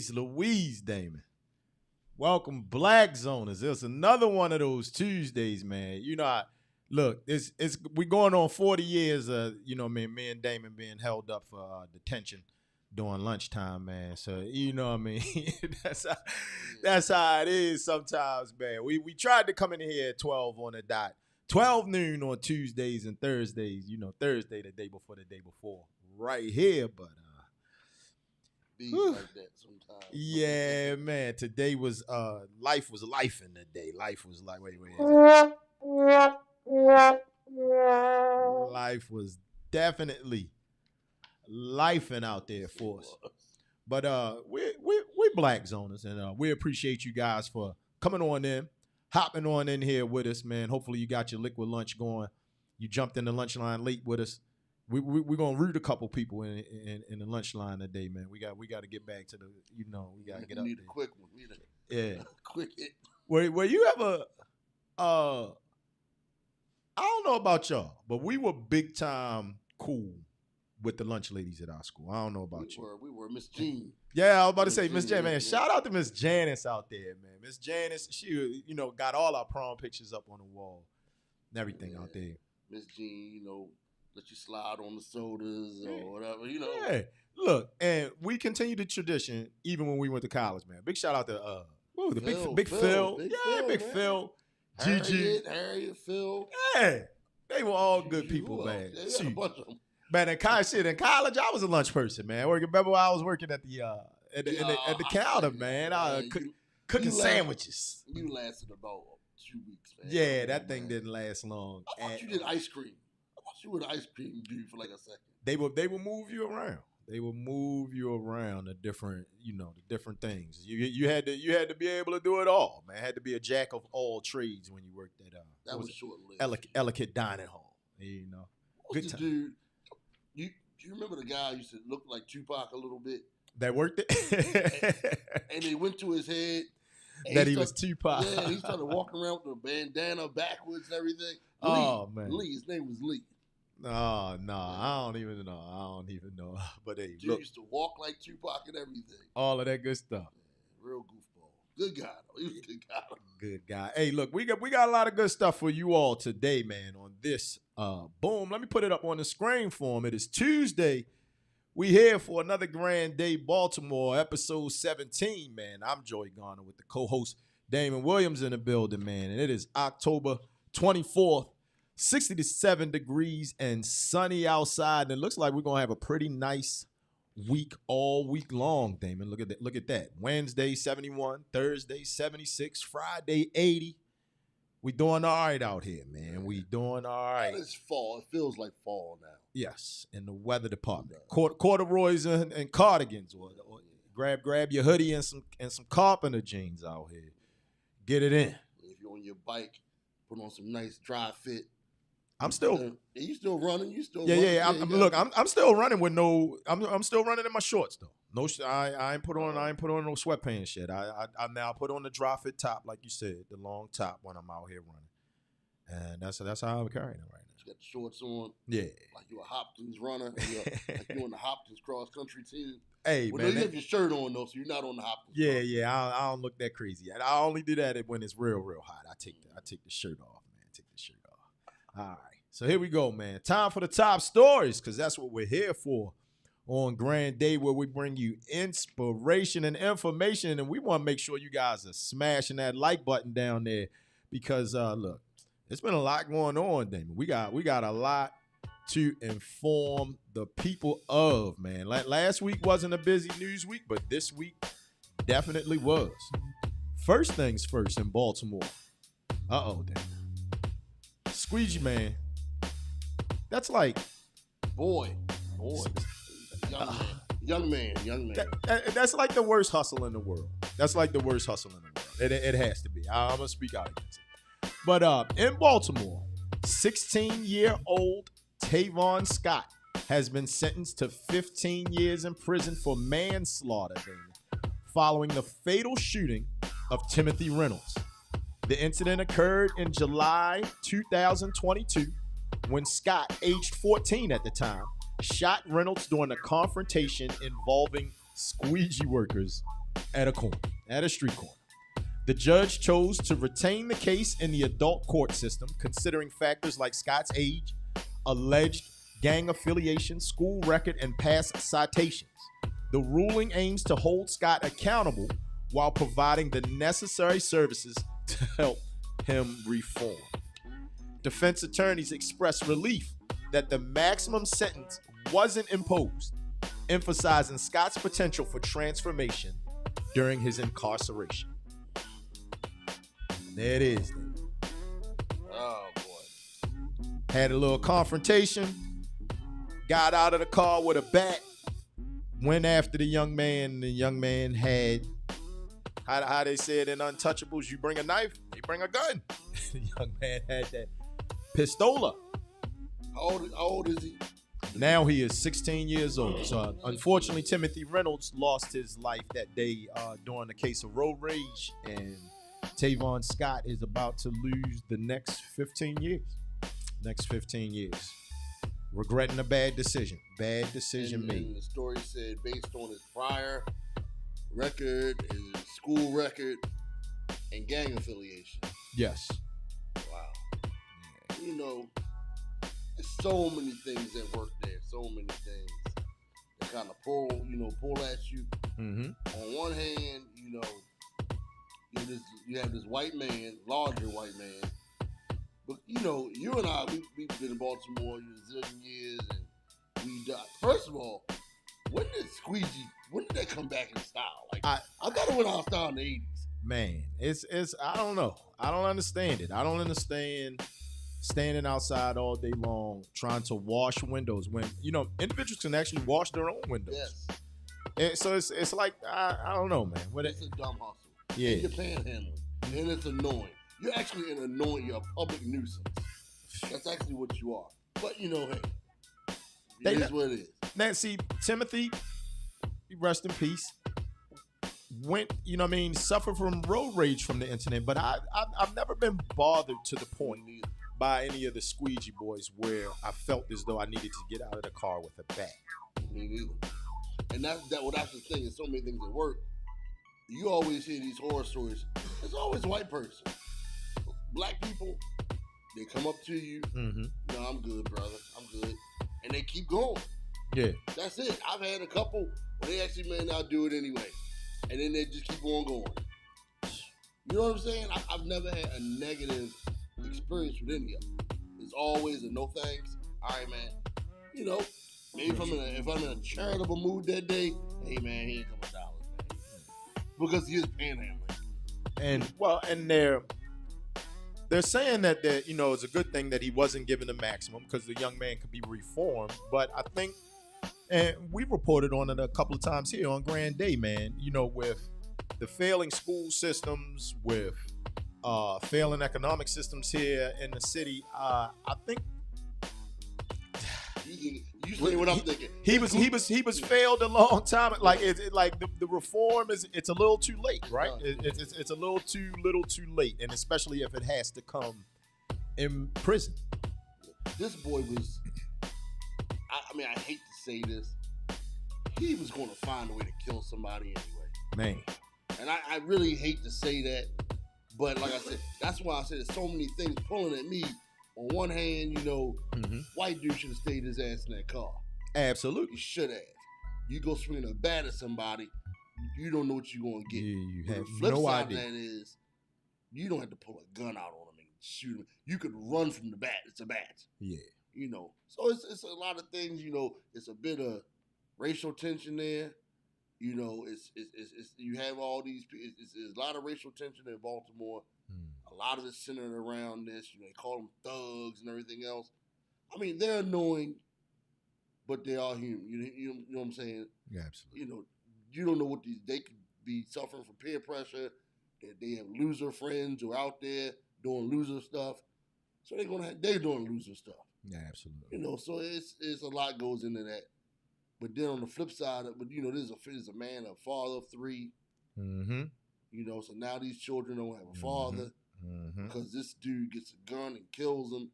Jeez Louise, Damon. Welcome, Black Zoners. It's another one of those Tuesdays, man. You know, look, we going on 40 years. Me and Damon being held up for detention during lunchtime, man. So you know what I mean. that's how it is sometimes, man. We tried to come in here at 12 on the dot, 12 noon on Tuesdays and Thursdays. You know, Thursday the day before, right here, but. Like that sometimes. Yeah, man. Today was life was life in the day. Life was like wait. Life was definitely lifing out there for us. But we're Black Zoners, and we appreciate you guys for coming on in, hopping on in here with us, man. Hopefully you got your liquid lunch going. You jumped in the lunch line late with us. We're gonna root a couple people in the lunch line today, man. We got to get back to the, we gotta get up. Need there. a quick one. Yeah, quick hit. Were you ever? I don't know about y'all, but we were big time cool with the lunch ladies at our school. I don't know about you. We were Miss Jean. Yeah, I was about to say Miss Janice. Man, shout out to Miss Janice out there, man. Miss Janice, she got all our prom pictures up on the wall and everything out there. Miss Jean, let you slide on the sodas or whatever, Yeah. Look, and we continue the tradition even when we went to college, man. Big shout out to Big Phil. Big Phil. Gigi. Harriet, Phil. Yeah. They were all good people, man. Yeah, a bunch of them. Man, in college, I was a lunch person, man. Remember I was working at the counter, man. Cooking sandwiches. You lasted about 2 weeks, man. Yeah, that thing didn't last long. I thought you did ice cream. You were the ice cream dude for like a second. They will move you around. They will move you around the different things. You had to be able to do it all, man. Had to be a jack of all trades when you worked at that was short lived. Ellicott Dining Hall. Good time. Dude, do you remember the guy who used to look like Tupac a little bit? That worked it. and they went to his head. That he was Tupac. Yeah, he started walking around with the bandana backwards and everything. Man. Lee, his name was Lee. No, I don't even know. But hey, dude used to walk like Tupac and everything. All of that good stuff. Yeah, real goofball. Good guy though. He was a good guy. Good guy. Hey, look, we got a lot of good stuff for you all today, man. On this, boom. Let me put it up on the screen for him. It is Tuesday. We here for another Grand Day Baltimore, episode 17, man. I'm Joey Garner with the co-host Damon Williams in the building, man. And it is October 24th. 67 degrees and sunny outside, and it looks like we're gonna have a pretty nice week all week long, Damon. Look at that. Wednesday 71, Thursday 76, Friday 80. We doing all right out here, man. We doing all right. It's fall. It feels like fall now. Yes, in the weather department. Corduroys and cardigans, or grab your hoodie and some carpenter jeans out here. Get it in. If you're on your bike, put on some nice dry fit. I'm still. You still running? You still? Yeah. I'm still running with no. I'm still running in my shorts though. No, I ain't put on no sweatpants shit. I now put on the dry fit top, like you said, the long top when I'm out here running, and that's how I'm carrying it right now. You got the shorts on. Yeah. Like you a Hopkins runner. Like you on the Hopkins cross country team. Hey, man. You have your shirt on though, so you're not on the Hopkins. Yeah. I don't look that crazy. I only do that when it's real hot. I take the shirt off, man. Take the shirt off. All right. So here we go, man. Time for the top stories, because that's what we're here for on Grand Day, where we bring you inspiration and information. And we want to make sure you guys are smashing that like button down there, because look, there's been a lot going on, Damon. We got a lot to inform the people of, man. Last week wasn't a busy news week, but this week definitely was. First things first in Baltimore. Uh-oh, Damon. Squeegee man. That's like boy. Young man. That's like the worst hustle in the world. It has to be. I'm gonna speak out against it. But in Baltimore, 16-year-old Tavon Scott has been sentenced to 15 years in prison for manslaughter, following the fatal shooting of Timothy Reynolds. The incident occurred in July 2022 when Scott, aged 14 at the time, shot Reynolds during a confrontation involving squeegee workers at a street corner. The judge chose to retain the case in the adult court system, considering factors like Scott's age, alleged gang affiliation, school record, and past citations. The ruling aims to hold Scott accountable while providing the necessary services to help him reform. Defense attorneys expressed relief that the maximum sentence wasn't imposed, emphasizing Scott's potential for transformation during his incarceration. There it is. Oh, boy. Had a little confrontation, got out of the car with a bat, went after the young man. The young man had, how they said in Untouchables, you bring a knife, you bring a gun. The young man had that pistola. How old is he? Now he is 16 years old. So unfortunately, Timothy Reynolds lost his life that day during the case of road rage, and Tavon Scott is about to lose the next 15 years. Regretting a bad decision. Bad decision made. And the story said based on his prior record, his school record, and gang affiliation. Yes. Wow. Yeah. You know, there's so many things that work there. So many things that kind of pull at you. Mm-hmm. On one hand, you have this white man, larger white man. But, you and I, we've been in Baltimore a zillion years, and we died. First of all, when did that come back in style? Like, I thought it went out of style in the 80s. Man, it's I don't know. I don't understand it. I don't understand standing outside all day long trying to wash windows when, individuals can actually wash their own windows. Yes. And so it's like, I don't know, man. It's a dumb hustle. Yeah. And you're panhandling. And it's annoying. You're actually you're a public nuisance. That's actually what you are. But, hey, it is what it is. Now, see, Timothy, rest in peace, went, suffered from road rage from the incident, but I've never been bothered to the point by any of the squeegee boys where I felt as though I needed to get out of the car with a bat. Me neither. And that's the thing. There's so many things that work. You always hear these horror stories. It's always a white person. Black people, they come up to you. Mm-hmm. No, I'm good, brother. I'm good. And they keep going. Yeah. That's it. I've had a couple where they actually may not do it anyway. And then they just keep on going. You know what I'm saying? I've never had a negative experience with any of them. It's always a no thanks. All right, man. Maybe if I'm in a charitable mood that day, hey, man, here a couple dollars, man. Because he is panhandling. And they're saying that it's a good thing that he wasn't given the maximum because the young man could be reformed. But I think, and we reported on it a couple of times here on Grand Day, man, with the failing school systems, with failing economic systems here in the city, I think you say what I'm thinking. He was failed a long time. Like the reform it's a little too late, right? It's a little too late, and especially if it has to come in prison. This boy was. I hate to say this. He was going to find a way to kill somebody anyway. Man. And I really hate to say that, but like I said, that's why I said there's so many things pulling at me. On one hand, mm-hmm. white dude should have stayed his ass in that car. Absolutely. You should have. You go swing a bat at somebody, you don't know what you're going to get. Yeah, you have the flip no side idea. Of that is, you don't have to pull a gun out on him and shoot him. You could run from the bat. It's a bat. Yeah. So it's a lot of things. It's a bit of racial tension there. It's you have all these. It's a lot of racial tension in Baltimore. A lot of it centered around this. They call them thugs and everything else. I mean, they're annoying, but they are human. You know what I'm saying? Yeah, absolutely. You don't know what they could be suffering from peer pressure. They have loser friends who are out there doing loser stuff. So they're doing loser stuff. Yeah, absolutely. So it's a lot goes into that. But then on the flip side, there's a man, a father of 3. Mm-hmm. So now these children don't have a father because this dude gets a gun and kills them.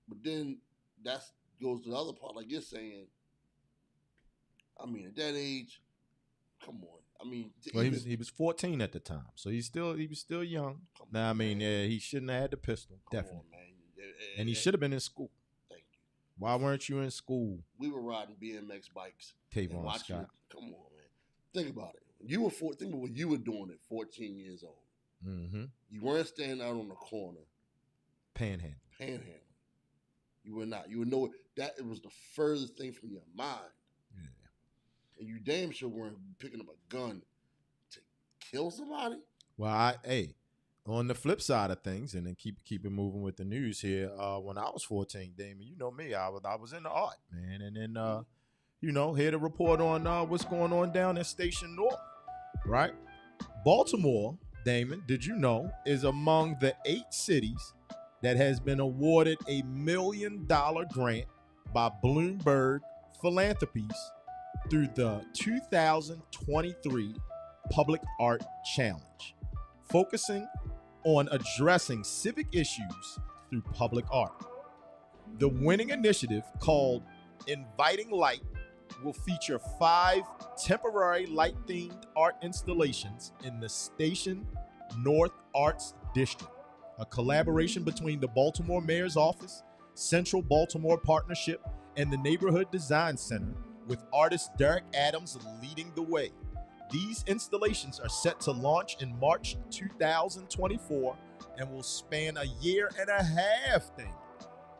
But then that goes to the other part, like you're saying. I mean, at that age, Come on. I mean, Well, he was 14 at the time, so he was still young. Now, I mean, he shouldn't have had the pistol, definitely. On, man. And he should have been in school. Thank you. Why weren't you in school? We were riding BMX bikes. Tavon Scott. Come on, man. Think about it. You were think about what you were doing at 14 years old. Mm-hmm. You weren't standing out on the corner. Panhandling. You were not. You would know that it was the furthest thing from your mind. Yeah. And you damn sure weren't picking up a gun to kill somebody. Well, on the flip side of things, and then keep it moving with the news here. When I was 14, Damon, you know me, I was into art, man, and then here to report on what's going on down in Station North, right? Baltimore, Damon, did you know, is among the 8 cities that has been awarded a $1 million grant by Bloomberg Philanthropies through the 2023 Public Art Challenge, focusing on addressing civic issues through public art. The winning initiative, called Inviting Light, will feature 5 temporary light-themed art installations in the Station North Arts District, a collaboration between the Baltimore Mayor's Office, Central Baltimore Partnership, and the Neighborhood Design Center, with artist Derek Adams leading the way. These installations are set to launch in March 2024 and will span a year and a half,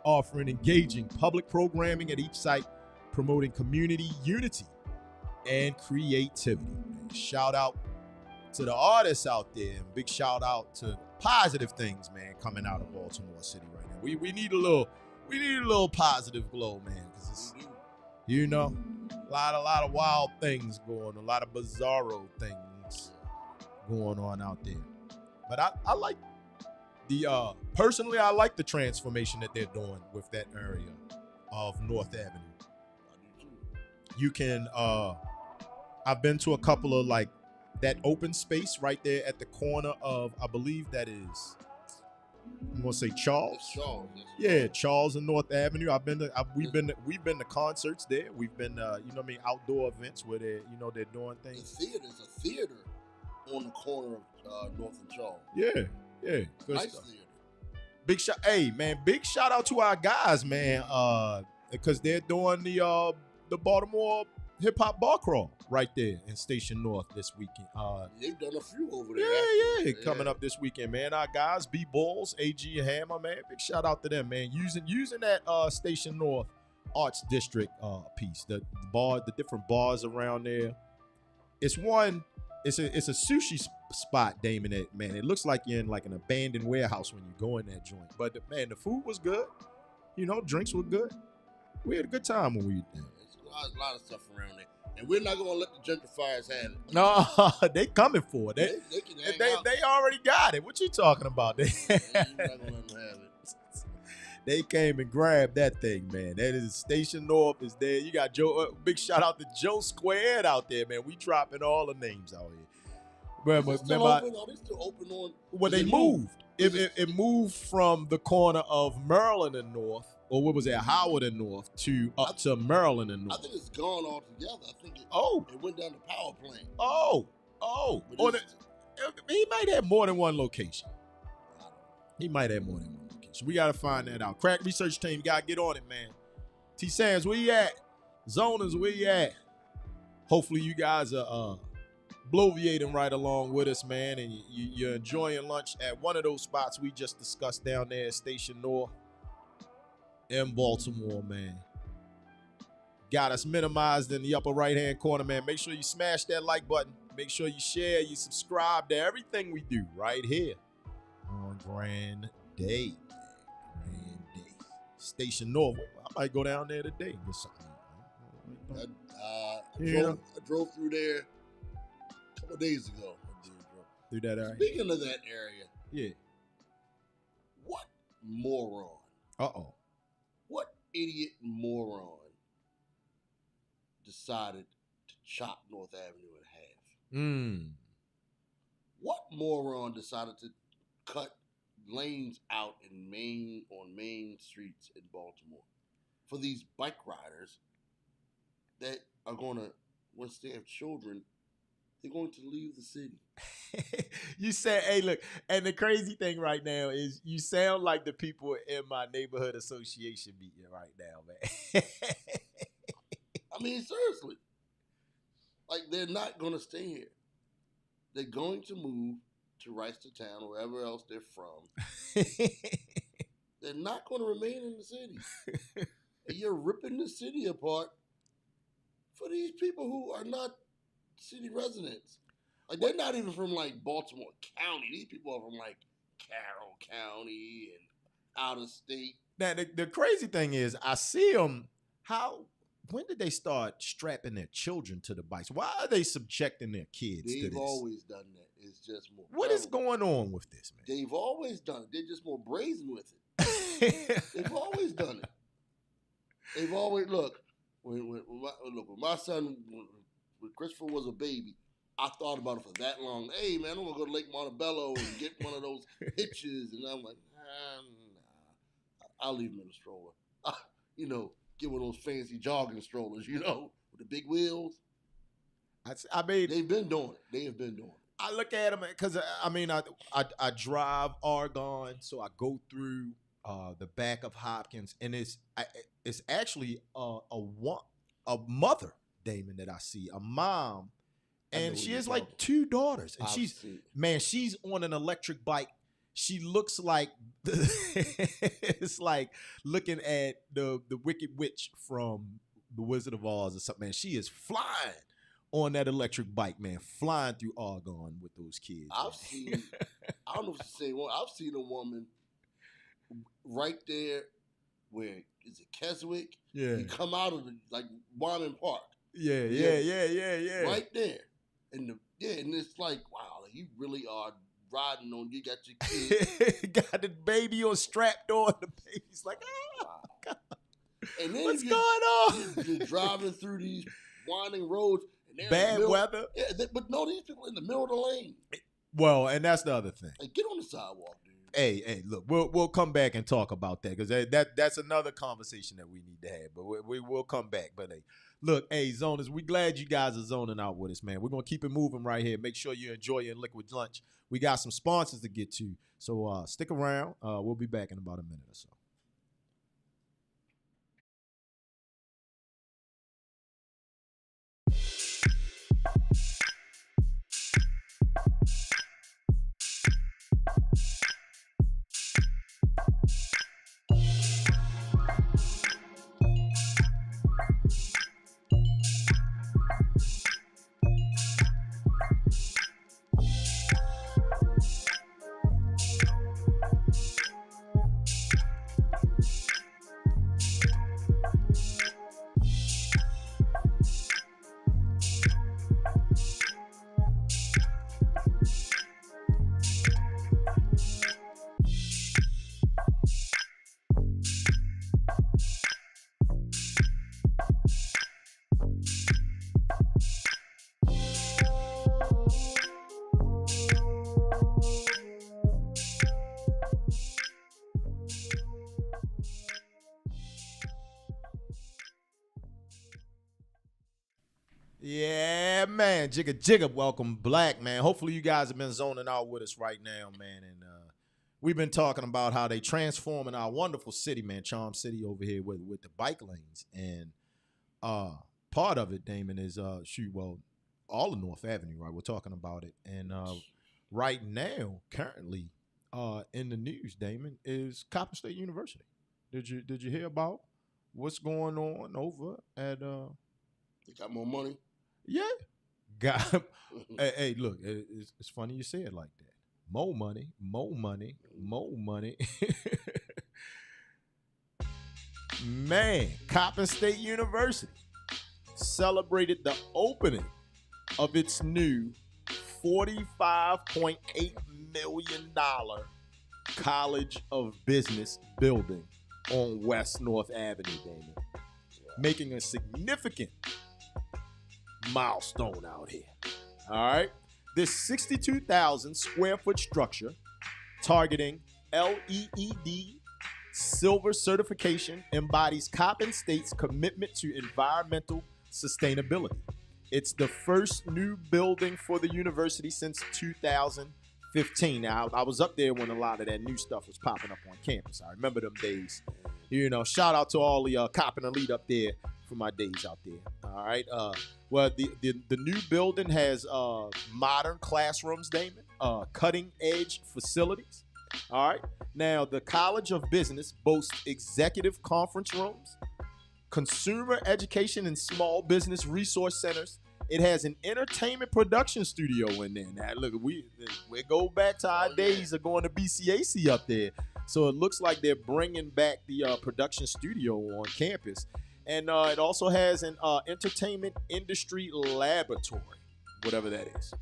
offering engaging public programming at each site, promoting community unity and creativity. Shout out to the artists out there, and big shout out to positive things, man, coming out of Baltimore City right now. We need a little positive glow, man, because it's, a lot of wild things going, a lot of bizarro things going on out there. But I like personally, I like the transformation that they're doing with that area of North Avenue. You can, I've been to a couple of that open space right there at the corner of, I believe that is, I'm gonna say Charles. Yeah, Charles and North Avenue. We've been to concerts there. We've been, outdoor events where they're doing things. There's a theater on the corner of North and Charles. Yeah. Nice stuff. Theater. Big shout out to our guys, man, because they're doing the Baltimore hip hop bar crawl right there in Station North this weekend. They've done a few over there. Yeah. Coming up this weekend, man. Our guys, B Bulls, AG Hammer, man. Big shout out to them, man. Using that Station North Arts District piece, the different bars around there. It's a sushi spot, Damon. It looks like you're in like an abandoned warehouse when you go in that joint. But the food was good. Drinks were good. We had a good time when we were there. There's a lot of stuff around there, and we're not gonna let the gentrifiers have it. No, they coming for it. They already got it. What you talking about? You're not gonna let them have it. They came and grabbed that thing, man. That is Station North is there. You got Joe. Big shout out to Joe Squared out there, man. We dropping all the names out here. Are they still open on? Well, they moved. It moved from the corner of Maryland and North, or what was it, Howard and North, to Maryland and North. I think it's gone altogether. I think it went down to power plant. He might have more than one location. We got to find that out. Crack research team, got to get on it, man. T. Sands, where you at? Zoners, where you at? Hopefully you guys are bloviating right along with us, man, and you're enjoying lunch at one of those spots we just discussed down there at Station North in Baltimore, man. Got us minimized in the upper right-hand corner, man. Make sure you smash that like button. Make sure you share, you subscribe to everything we do right here on Grand Day. Station North. I might go down there today and get something. I drove through there a couple of days ago. Through that area? Speaking of that area. Yeah. What moron? What idiot moron decided to chop North Avenue in half? What moron decided to cut lanes out on main streets in Baltimore for these bike riders that are going to, once they have children, They're going to leave the city. You said, hey, look, and the crazy thing right now is you sound like the people in my neighborhood association meeting right now, man. I mean, seriously. Like, they're not going to stay here. They're going to move to Town, or wherever else they're from. They're not going to remain in the city. And you're ripping the city apart for these people who are not city residents. Like, they're not even from, like, Baltimore County. These people are from, like, Carroll County and out of state. Now, the crazy thing is, I see them. When did they start strapping their children to the bikes? Why are they subjecting their kids to this? They've always done that. It's just more. What is going on with this, man? They've always done it. They're just more brazen with it. They've always done it. They've always, look, when my son, when Christopher was a baby, I thought about it for that long. Hey, man, I'm going to go to Lake Montebello and get one of those hitches. And I'm like, nah, I'll leave him in the stroller. Get one of those fancy jogging strollers, with the big wheels. I mean, they've been doing it. They have been doing it. I look at them because, I drive Argonne, so I go through the back of Hopkins, and it's actually a mother, Damon, that I see, a mom, and she has like 2 daughters, and she's on an electric bike. She looks like it's like looking at the Wicked Witch from The Wizard of Oz or something. Man, she is flying on that electric bike, man, flying through Argonne with those kids. I don't know if it's the same one. I've seen a woman right there where is it Keswick? Yeah. You come out of Wyman Park. Yeah. Right there. And it's like, wow, you really are riding on, you got your kid. Got the baby on strapped on. The baby's like, oh, God. And then what's going on? You're driving through these winding roads. And bad weather. Yeah, but no, these people in the middle of the lane. Well, and that's the other thing. Hey, get on the sidewalk, dude. Hey, look, we'll come back and talk about that because that's another conversation that we need to have. But we will come back. But hey, look, zoners, we glad you guys are zoning out with us, man. We're gonna keep it moving right here. Make sure you enjoy your liquid lunch. We got some sponsors to get to, so stick around. We'll be back in about a minute or so. Yeah, man. Jigga. Welcome back, man. Hopefully you guys have been zoning out with us right now, man. And we've been talking about how they transforming our wonderful city, man, Charm City over here with the bike lanes. And part of it, Damon, is all of North Avenue, right? We're talking about it. And right now, currently, in the news, Damon, is Coppin State University. Did you hear about what's going on over at They got more money? Yeah. Hey, look, it's funny you say it like that. More money. Man, Coppin State University celebrated the opening of its new $45.8 million College of Business building on West North Avenue, Damon, making a significant milestone out here. All right. This 62,000 square foot structure targeting LEED silver certification embodies Coppin State's commitment to environmental sustainability It's the first new building for the university since 2015. Now, I was up there when a lot of that new stuff was popping up on campus. I remember them days. Shout out to all the Coppin Elite up there for my days out there. All right. Well, the new building has modern classrooms, Damon, cutting edge facilities. All right. Now, the College of Business boasts executive conference rooms, consumer education and small business resource centers. It has an entertainment production studio in there. Now, look, we go back to our days of going to BCAC up there. So it looks like they're bringing back the production studio on campus. And it also has an entertainment industry laboratory, whatever that is.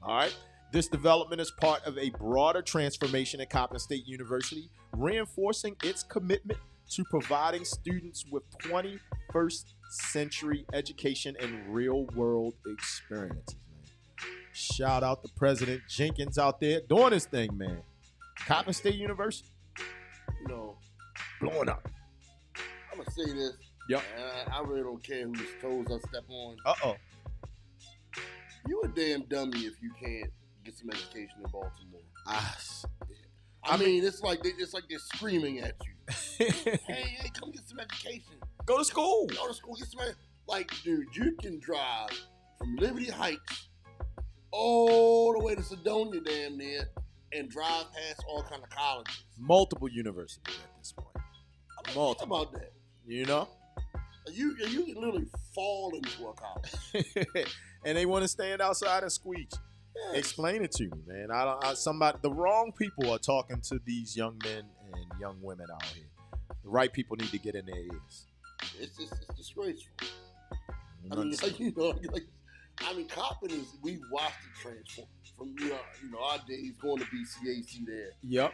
All right. This development is part of a broader transformation at Coppin State University, reinforcing its commitment to providing students with 21st century education and real-world experiences, man. Shout out to President Jenkins out there doing his thing, man. Coppin State University, blowing up. I'm going to say this. Yep. I really don't care whose toes I step on. Uh-oh. You a damn dummy if you can't get some education in Baltimore. I mean, it's like they're screaming at you. hey, come get some education. Go to school. Get some. Like, dude, you can drive from Liberty Heights all the way to Sedonia, damn near, and drive past all kind of colleges. Multiple universities at this point. Think about that. You know? You can literally fall into a college. And they want to stand outside and squeeze. Yes. Explain it to me, man. The wrong people are talking to these young men and young women out here. The right people need to get in their ears. It's disgraceful. Coppin is, we've watched it transform from our days going to BCAC there. Yep.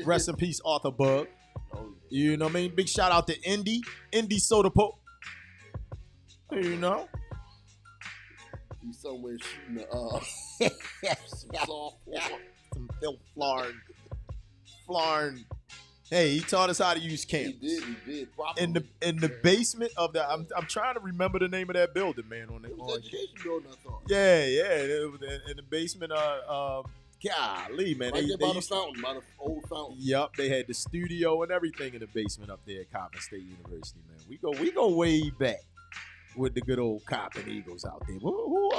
Rest in peace, Arthur Bug. Oh, yeah. You know what I mean? Big shout out to Indy Soda Pop. You know? He's somewhere shooting some softball. Some Phil Flarn. Hey, he taught us how to use cameras. He did. In the basement of the, I'm trying to remember the name of that building, man. It was education building, I thought. Yeah. It was in the basement of, golly, man. Right there by the old fountain. Yep, they had the studio and everything in the basement up there at Coppin State University, man. We go way back with the good old Coppin Eagles out there. Who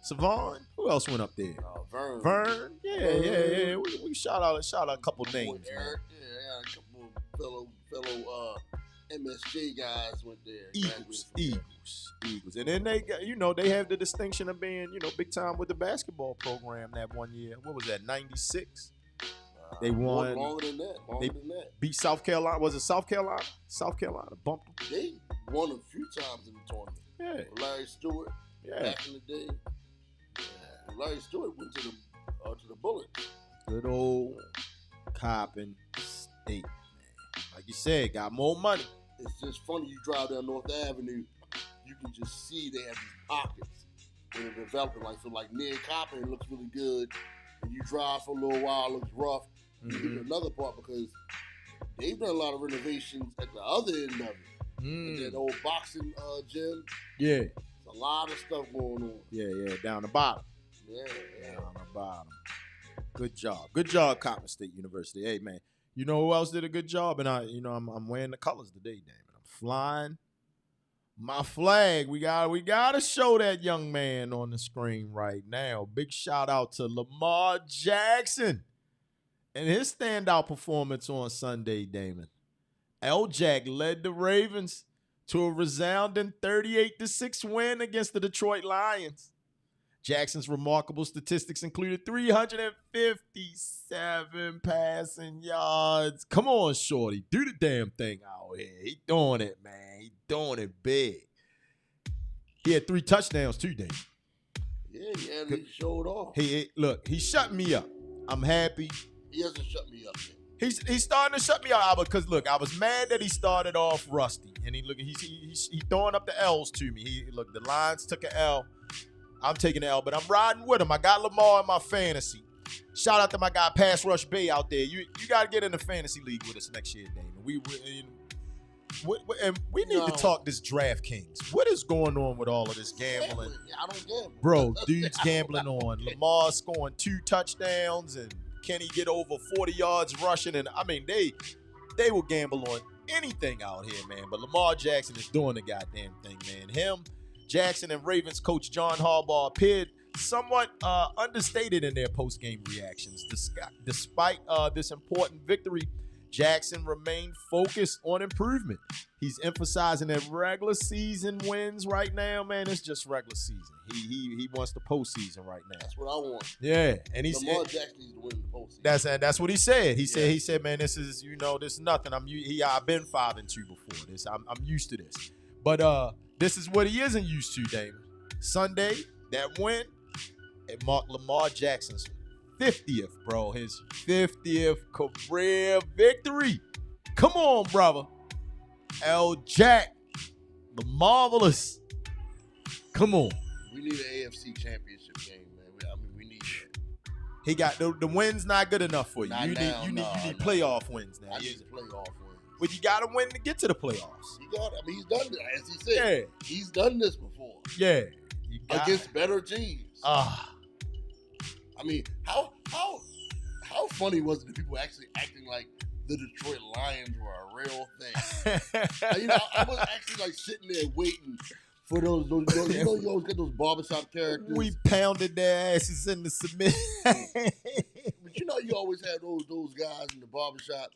Savon? Who else went up there? Vern. Yeah. We shout out a couple names. Eric, a couple fellow MSJ guys went there. Eagles. And then they got, they have the distinction of being, big time with the basketball program that one year. What was that, 96? They won. Longer than that. Beat South Carolina. Was it South Carolina? South Carolina bumped them. They won a few times in the tournament. Yeah. Larry Stewart. Yeah. Back in the day. Larry Stewart went to the Bullet. Good old Coppin State, man. Like you said, got more money. It's just funny. You drive down North Avenue, you can just see they have these pockets where they're developing. Like near Coppin, it looks really good. And you drive for a little while, it looks rough. You hit another part because they've done a lot of renovations at the other end of it. That old boxing gym. Yeah. There's a lot of stuff going on. Yeah, down the bottom. Yeah. Down the bottom. Good job, Coppin State University. Hey, man, you know who else did a good job? And I'm wearing the colors today, Damon. I'm flying my flag. We gotta show that young man on the screen right now. Big shout out to Lamar Jackson and his standout performance on Sunday, Damon. L-Jack led the Ravens to a resounding 38-6 win against the Detroit Lions. Jackson's remarkable statistics included 357 passing yards. Come on, shorty. Do the damn thing out here. He doing it, man. He doing it big. He had 3 touchdowns too, Damon. Yeah, he showed off. He shut me up. I'm happy. He hasn't shut me up yet. He's starting to shut me up because look, I was mad that he started off rusty, and he's throwing up the L's to me. The Lions took an L. I'm taking the L, but I'm riding with him. I got Lamar in my fantasy. Shout out to my guy Pass Rush Bay out there. You got to get in the fantasy league with us next year, Damon. And we need to talk this DraftKings. What is going on with all of this gambling? I don't gamble. Bro, dude's gambling on Lamar scoring 2 touchdowns and can he get over 40 yards rushing? And I mean, they will gamble on anything out here, man. But Lamar Jackson is doing the goddamn thing, man. Him, Jackson, and Ravens coach John Harbaugh appeared somewhat understated in their post-game reactions. Despite this important victory, Jackson remained focused on improvement. He's emphasizing that regular season wins right now, man. It's just regular season. He wants the postseason right now. That's what I want. Yeah, and Lamar Jackson needs to win the postseason. That's what he said. He said, man, this is this is nothing. I've been 5-2 before this. I'm used to this. But this is what he isn't used to, Damon. Sunday, that win, it marked Lamar Jackson's 50th, bro. His 50th career victory. Come on, brother. L. Jack, the marvelous. Come on. We need an AFC championship game, man. We need it. He got the wins not good enough for you. Not You need playoff wins now. I need playoff wins. But you got to win to get to the playoffs. He's done this, as he said. Yeah. He's done this before. Yeah. Against better teams. I mean, how funny was it that people actually acting like the Detroit Lions were a real thing? I was actually like sitting there waiting for those you always get those barbershop characters. We pounded their asses in the cement. But you always have those guys in the barbershop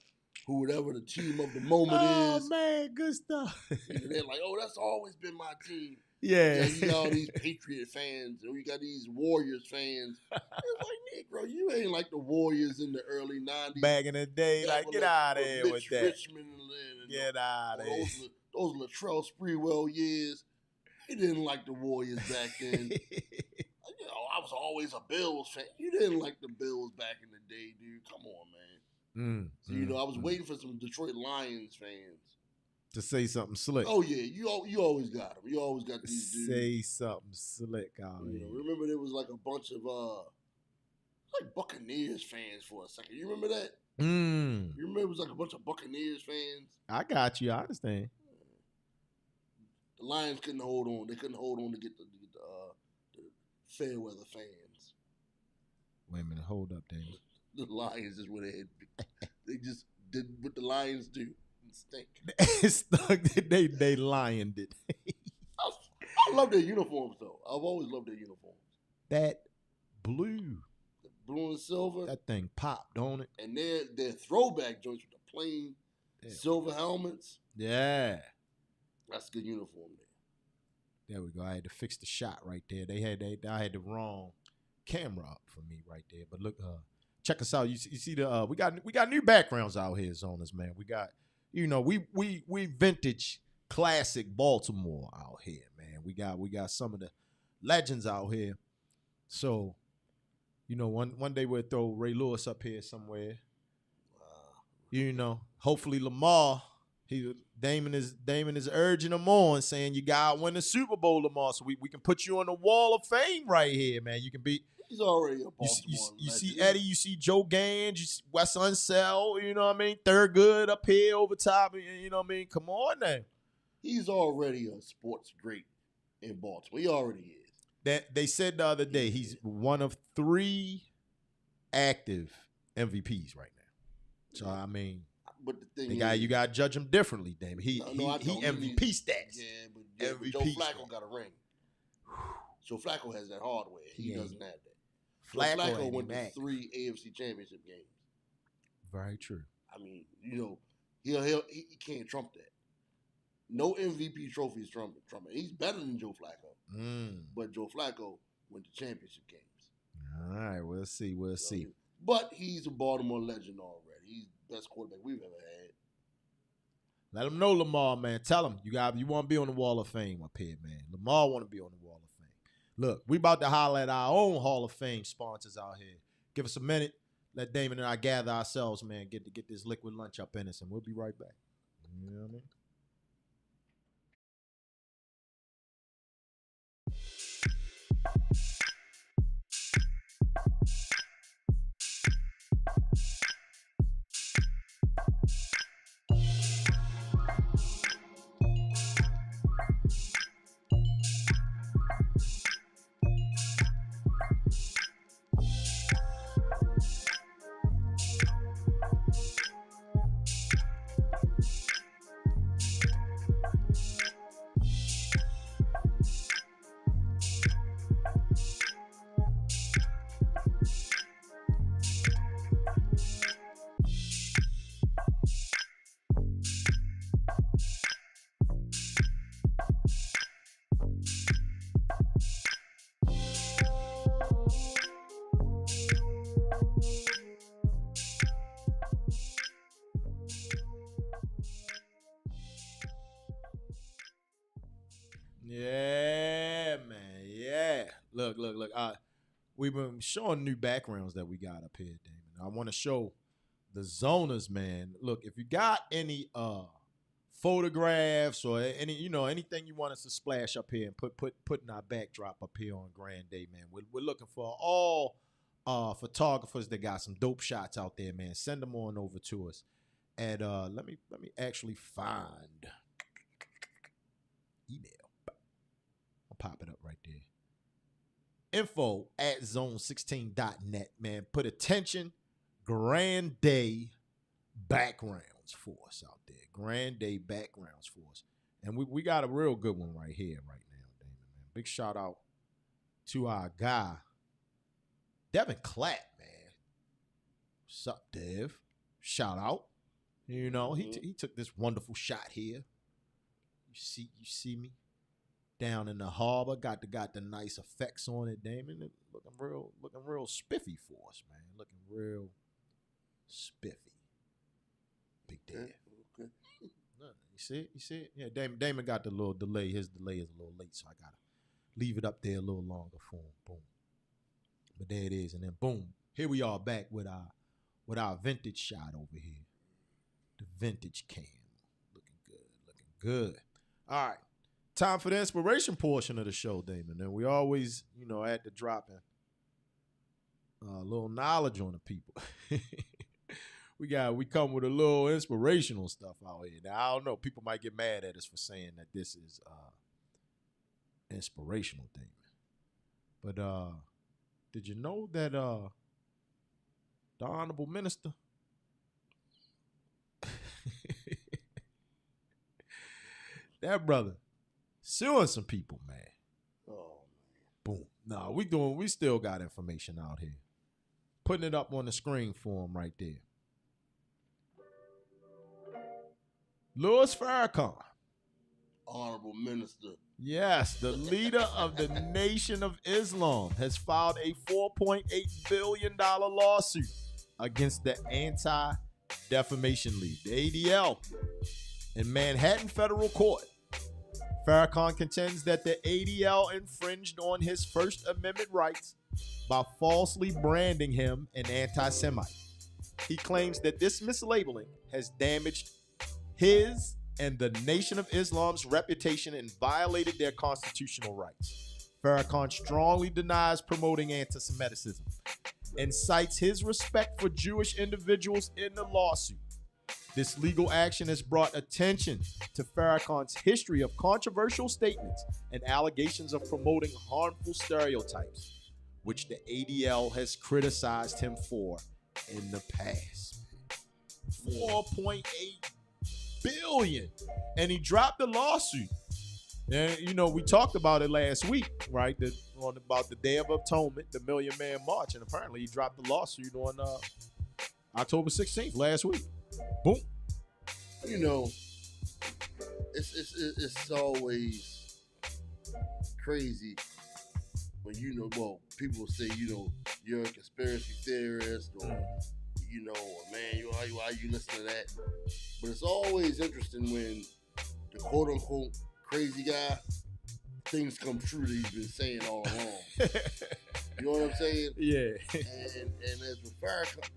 who whatever the team of the moment is. Oh man, good stuff. And they're like, that's always been my team. Yeah. You got all these Patriot fans, and you got these Warriors fans. It's like, Negro, you ain't like the Warriors in the early 90s. Back in the day, get out of here with that. Richmond and get out of here. Those Latrell Sprewell years, they didn't like the Warriors back then. I was always a Bills fan. You didn't like the Bills back in the day, dude. Come on, man. I was waiting for some Detroit Lions fans to say something slick. Oh yeah, you always got them. You always got these dudes. Say something slick, remember there was like a bunch of like Buccaneers fans for a second. You remember that? You remember it was like a bunch of Buccaneers fans? I got you. I understand. The Lions couldn't hold on. They couldn't hold on to get the fair weather fans. Wait a minute. Hold up, Damon. The Lions is what they just did what the Lions do. Stink. They lioned it. I love their uniforms though. I've always loved their uniforms. That blue, the blue and silver. That thing popped, don't it? And their throwback joints with the plain silver helmets. Yeah, that's a good uniform there. There we go. I had to fix the shot right there. I had the wrong camera up for me right there. But look, check us out. You see we got new backgrounds out here, zoners, man. We got. We vintage classic Baltimore out here, man. We got some of the legends out here. So, one day we'll throw Ray Lewis up here somewhere. Hopefully Lamar, Damon is urging him on, saying you gotta win the Super Bowl, Lamar, so we can put you on the Wall of Fame right here, man. You can be. He's already a Baltimore you see Eddie, you see Joe Gans, you see Wes Unseld, you know what I mean? Thurgood up here over top, you know what I mean? Come on now. He's already a sports great in Baltimore. He already is. They said the other day he's one of 3 active MVPs right now. So, I mean, but the thing you got to judge him differently, Damon. He MVP stats. Yeah, but Joe Flacco got a ring. Joe Flacco has that hardware. He doesn't have that. Flacco went to 3 AFC Championship games. Very true. I mean, he can't trump that. No MVP trophy is trumping. He's better than Joe Flacco. But Joe Flacco went to championship games. All right, we'll see. But he's a Baltimore legend already. He's the best quarterback we've ever had. Let him know, Lamar, man. Tell him you want to be on the Wall of Fame up here, man. Lamar want to be on the Wall of Fame. Look, we about to holler at our own Hall of Fame sponsors out here. Give us a minute. Let Damon and I gather ourselves, man. Get this liquid lunch up in us, and we'll be right back. You know what I mean? Yeah, man. Yeah. Look. We've been showing new backgrounds that we got up here, Damon. I want to show the zoners, man. Look, if you got any photographs or anything you want us to splash up here and put in our backdrop up here on Grand Day, man. We're looking for all photographers that got some dope shots out there, man. Send them on over to us. And let me actually find email. I'll pop it up right there. info@zone16.net, man. Put attention, Grand Day backgrounds for us out there. Grand Day backgrounds for us. And we got a real good one right here, right now, Damon, man. Big shout out to our guy, Devin Clapp, man. What's up, Dev? Shout out. You know, he took this wonderful shot here. You see me down in the harbor. Got the nice effects on it, Damon. It looking real spiffy for us, man. Looking real spiffy. Big Dev. Okay. You see it? Yeah, Damon got the little delay. His delay is a little late, so I gotta leave it up there a little longer for him. Boom. But there it is, and then boom. Here we are back with our vintage shot over here. The vintage cam. Looking good. All right. Time for the inspiration portion of the show, Damon. And we always, at the dropping a little knowledge on the people. we come with a little inspirational stuff out here. Now, I don't know. People might get mad at us for saying that this is inspirational, Damon. But did you know that the Honorable Minister that brother suing some people, man. Oh, man. Boom. Nah, we still got information out here. Putting it up on the screen for him right there. Louis Farrakhan. Honorable Minister. Yes, the leader of the Nation of Islam has filed a $4.8 billion lawsuit against the Anti-Defamation League, the ADL, in Manhattan federal court. Farrakhan contends that the ADL infringed on his First Amendment rights by falsely branding him an anti-Semite. He claims that this mislabeling has damaged his and the Nation of Islam's reputation and violated their constitutional rights. Farrakhan strongly denies promoting anti-Semitism and cites his respect for Jewish individuals in the lawsuit. This legal action has brought attention to Farrakhan's history of controversial statements and allegations of promoting harmful stereotypes, which the ADL has criticized him for in the past. $4.8 billion. And he dropped the lawsuit. And, we talked about it last week, right? About the Day of Atonement, the Million Man March. And apparently he dropped the lawsuit on October 16th, last week. Boom. It's always crazy when people say you're a conspiracy theorist or man, why you listen to that? But it's always interesting when the quote unquote crazy guy, things come true that he's been saying all along. You know what I'm saying? Yeah. And as with Farrakhan,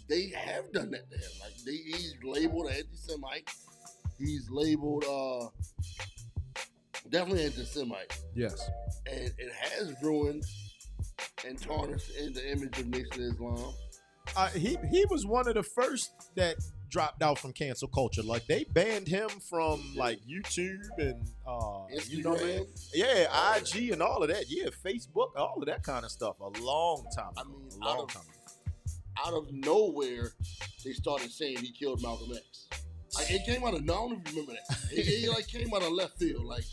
they have done that to him. Like he's labeled anti-Semite. He's labeled definitely anti-Semite. Yes. And it has ruined and tarnished the image of Nation of Islam. He was one of the first that dropped out from cancel culture. Like they banned him from like YouTube and Instagram. IG and all of that. Yeah, Facebook, all of that kind of stuff. A long time ago. Out of nowhere, they started saying he killed Malcolm X. Like it came out of, I don't know if you remember that. It came out of left field, like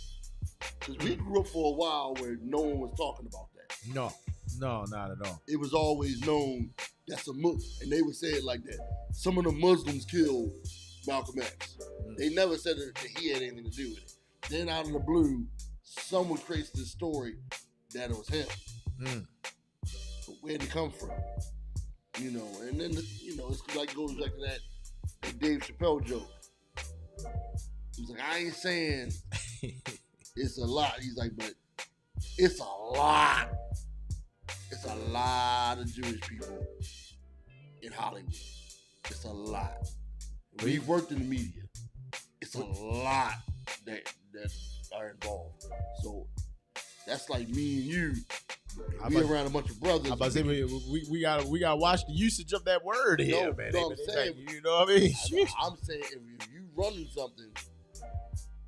because we grew up for a while where no one was talking about that. No, not at all. It was always known that's a Muslim, and they would say it like that. Some of the Muslims killed Malcolm X. They never said that he had anything to do with it. Then out of the blue, someone creates this story that it was him. But where'd it come from? And then it's like goes back to that Dave Chappelle joke. He was like, I ain't saying It's a lot. He's like, but it's a lot. It's a lot of Jewish people in Hollywood. It's a lot. We've worked in the media. It's a lot that are involved. So that's like me and you. We around a bunch of brothers. I about to say we gotta watch the usage of that word here, man. No, I'm saying, you know what I mean? I'm saying if you running something,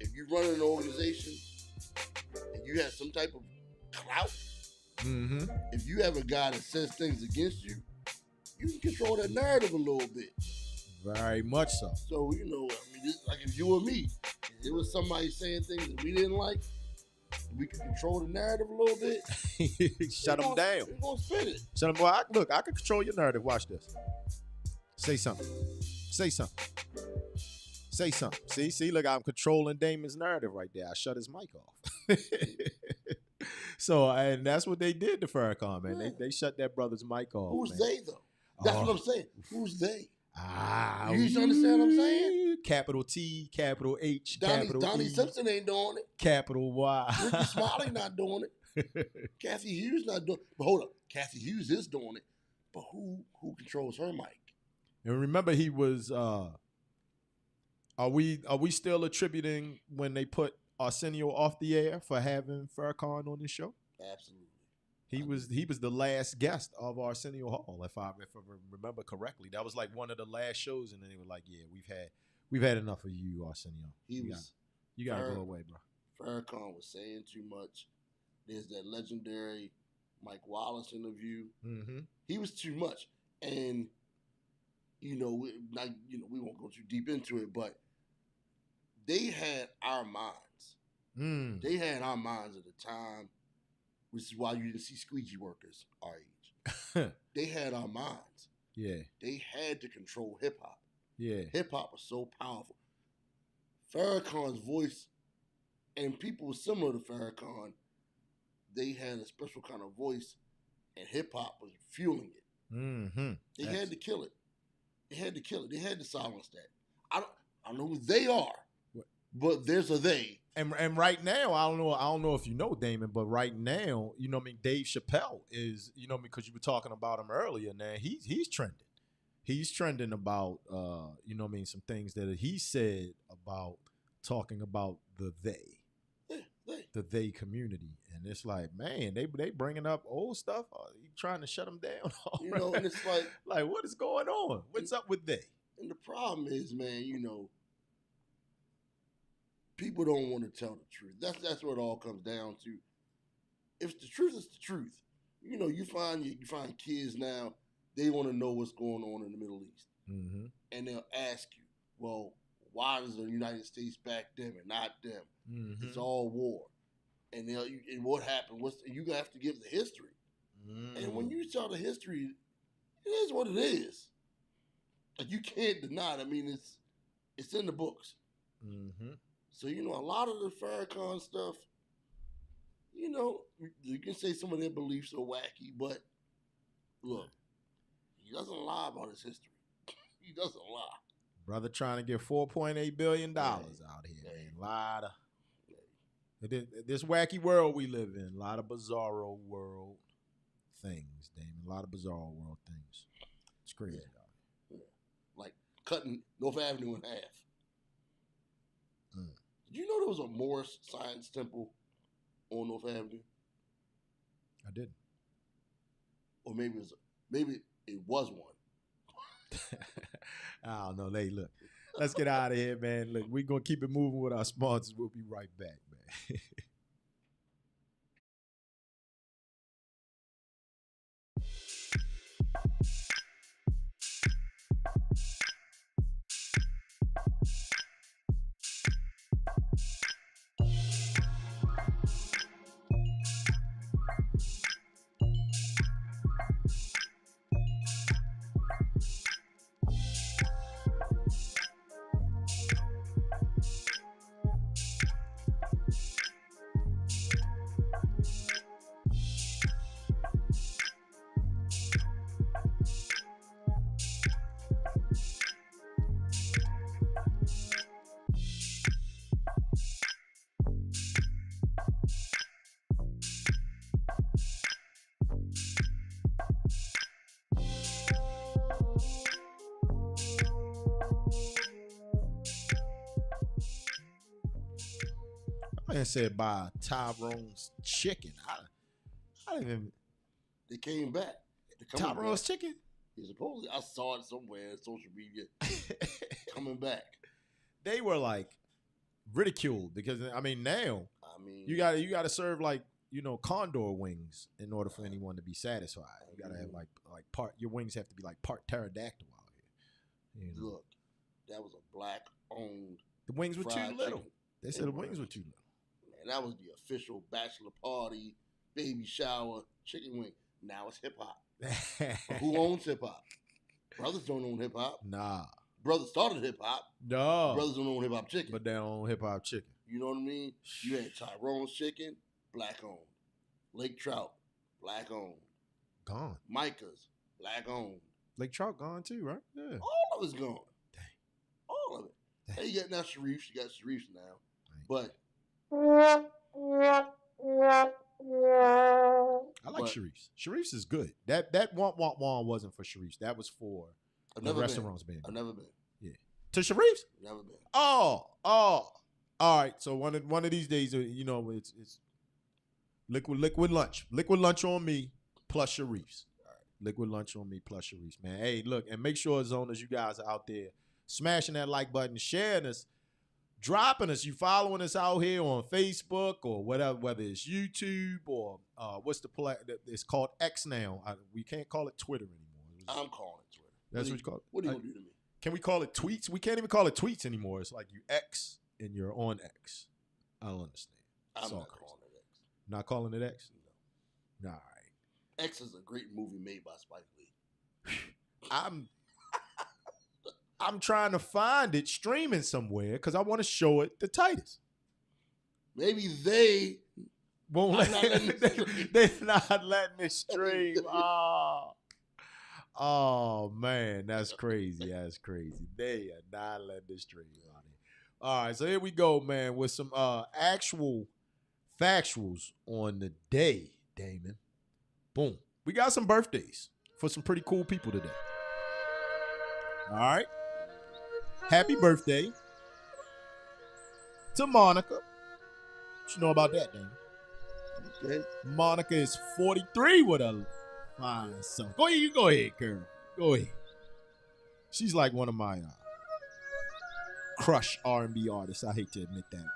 if you running an organization, and you have some type of clout, if you have a guy that says things against you, you can control that narrative a little bit. Very much so. So, I mean, it's like if you or me, if there was somebody saying things that we didn't like, we could control the narrative a little bit. Shut them down. We're going to spin it. Shut them down. Look, I can control your narrative. Watch this. Say something. Say something. Say something. See, look, I'm controlling Damon's narrative right there. I shut his mic off. So, and that's what they did to Farrakhan, man. Yeah. They shut that brother's mic off. Who's man. they, though? That's what I'm saying. Who's they? You understand what I'm saying? Capital T, capital H, Donnie capital E. Simpson ain't doing it. Capital Y. Ricky Smiley not doing it. Kathy Hughes not doing it. But hold up. Kathy Hughes is doing it. But who controls her mic? And remember, he was are we still attributing when they put Arsenio off the air for having Farrakhan on this show? Absolutely. He was the last guest of Arsenio Hall, if I remember correctly. That was like one of the last shows, and then they were like, "Yeah, we've had enough of you, Arsenio. You gotta go away, bro." Farrakhan was saying too much. There's that legendary Mike Wallace interview. Mm-hmm. He was too much, and we won't go too deep into it, but they had our minds. They had our minds at the time. Which is why you didn't see squeegee workers our age. They had our minds. Yeah. They had to control hip hop. Yeah. Hip hop was so powerful. Farrakhan's voice, and people similar to Farrakhan, they had a special kind of voice, and hip hop was fueling it. Mm-hmm. They had to kill it. They had to kill it. They had to silence that. I don't know who they are, but there's a they. And right now, I don't know if you know, Damon, but right now, Dave Chappelle is, because you were talking about him earlier, now he's trending. He's trending about, some things that he said about talking about the they. Yeah, the they community. And it's like, man, they bringing up old stuff. You trying to shut them down? And it's like, what is going on? What's up with they? And the problem is, man, people don't want to tell the truth. That's what it all comes down to. If the truth is the truth, you find kids now, they want to know what's going on in the Middle East, and they'll ask you, well, why does the United States back them and not them? Mm-hmm. It's all war, and what happened? You have to give the history, and when you tell the history, it is what it is. Like, you can't deny it. I mean, it's in the books. Mm-hmm. So, a lot of the Farrakhan stuff, you can say some of their beliefs are wacky, but look, he doesn't lie about his history. He doesn't lie. Brother trying to get $4.8 billion out here, man. A lot of this wacky world we live in. A lot of bizarro world things, Damon. A lot of bizarro world things. It's crazy. Yeah. Like cutting North Avenue in half. Did you know there was a Morris Science Temple on North Avenue? I didn't. Or maybe it was one. I don't know. Hey, look, let's get out of here, man. Look, we're going to keep it moving with our sponsors. We'll be right back, man. Man said by Tyrone's chicken. I didn't even. They came back. Tyrone's chicken? Yeah, supposedly I saw it somewhere on social media. Coming back. They were like ridiculed because now you gotta serve like condor wings in order for anyone to be satisfied. You gotta have like your wings have to be like part pterodactyl out here. Look, that was a black owned. The wings were too little. Chicken. They said the wings were too little. Man, that was the official bachelor party, baby shower, chicken wing. Now it's hip hop. Who owns hip hop? Brothers don't own hip hop. Nah. Brothers started hip hop. No. Brothers don't own hip hop chicken. But they own hip hop chicken. You know what I mean? You had Tyrone's chicken, black owned. Lake Trout, black owned. Gone. Micah's, black owned. Lake Trout gone too, right? Yeah. All of it's gone. Dang. All of it. Dang. Hey, you got now Sharif's. You got Sharif's now. Dang. But I like Sharif's. Sharif's is good. That wah wasn't for Sharif's. That was for the restaurants being. I've never been. Yeah. To Sharif's? Never been. Oh. All right. So one of these days, it's liquid lunch. Liquid lunch on me plus Sharif's. All right. Liquid lunch on me plus Sharif's, man. Hey, look, and make sure, zoners, you guys are out there smashing that like button, sharing us, dropping us. You following us out here on Facebook or whatever, whether it's YouTube or what's the it's called X now. We can't call it Twitter anymore. I'm calling it Twitter. That's what you call it. What are you gonna do to me? Can we call it tweets? We can't even call it tweets anymore. It's like you X and you're on X. I don't understand. I'm not calling it X. Not calling it X? No. All right. X is a great movie made by Spike Lee. I'm trying to find it streaming somewhere because I want to show it to Titus. Maybe they won't let they're not letting it stream. Oh man, that's crazy. That's crazy. They are not letting it stream on it. All right, so here we go, man, with some actual factuals on the day, Damon. Boom. We got some birthdays for some pretty cool people today. All right. Happy birthday to Monica. What you know about that, Damon? Okay. Monica is 43 with a fine son. Go ahead, you go ahead, girl. Go ahead. She's like one of my crush R&B artists. I hate to admit that.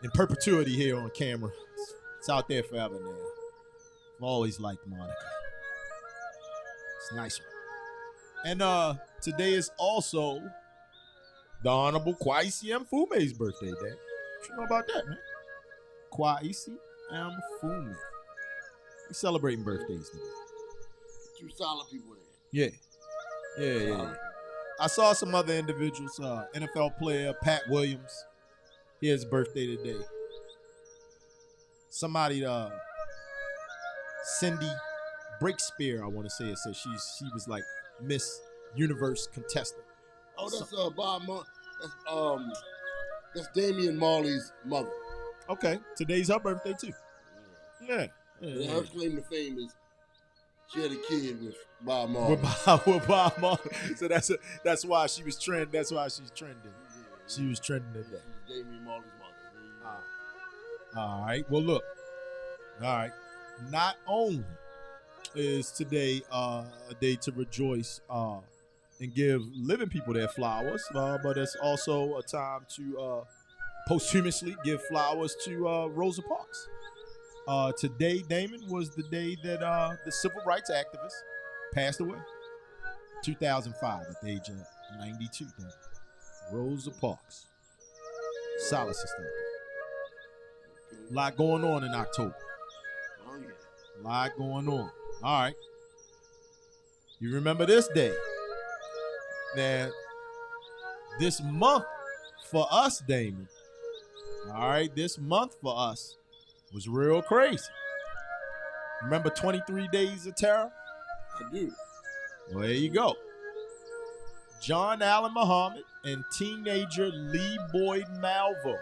In perpetuity here on camera. It's out there forever now. I've always liked Monica. It's nice. And today is also the Honorable Kwesi Mfume's birthday day. What you know about that, man? Kwesi Mfume. We celebrating birthdays today. Two solid people there. Yeah. I saw some other individuals. NFL player Pat Williams. He has birthday today. Somebody, Cindy Breakspear, I want to say it. Says she was like Miss Universe contestant. Oh, that's Bob. That's Damian Marley's mother. Okay, today's her birthday too. Yeah. Her claim to fame is she had a kid with Bob Marley. With Bob Marley. So that's why she was trending. That's why she's trending. She was trending today. Damian Marley's mother. All right. Well, look. All right. Not only is today a day to rejoice and give living people their flowers, but it's also a time to posthumously give flowers to Rosa Parks. Today, Damon, was the day that the civil rights activist passed away. 2005 at the age of 92. Damon. Rosa Parks. Solid sister. A lot going on in October. Oh, yeah. A lot going on. All right. You remember this day. Now, this month for us, Damon. All right. This month for us was real crazy. Remember 23 Days of Terror? I do. Well, there you go. John Allen Muhammad and teenager Lee Boyd Malvo,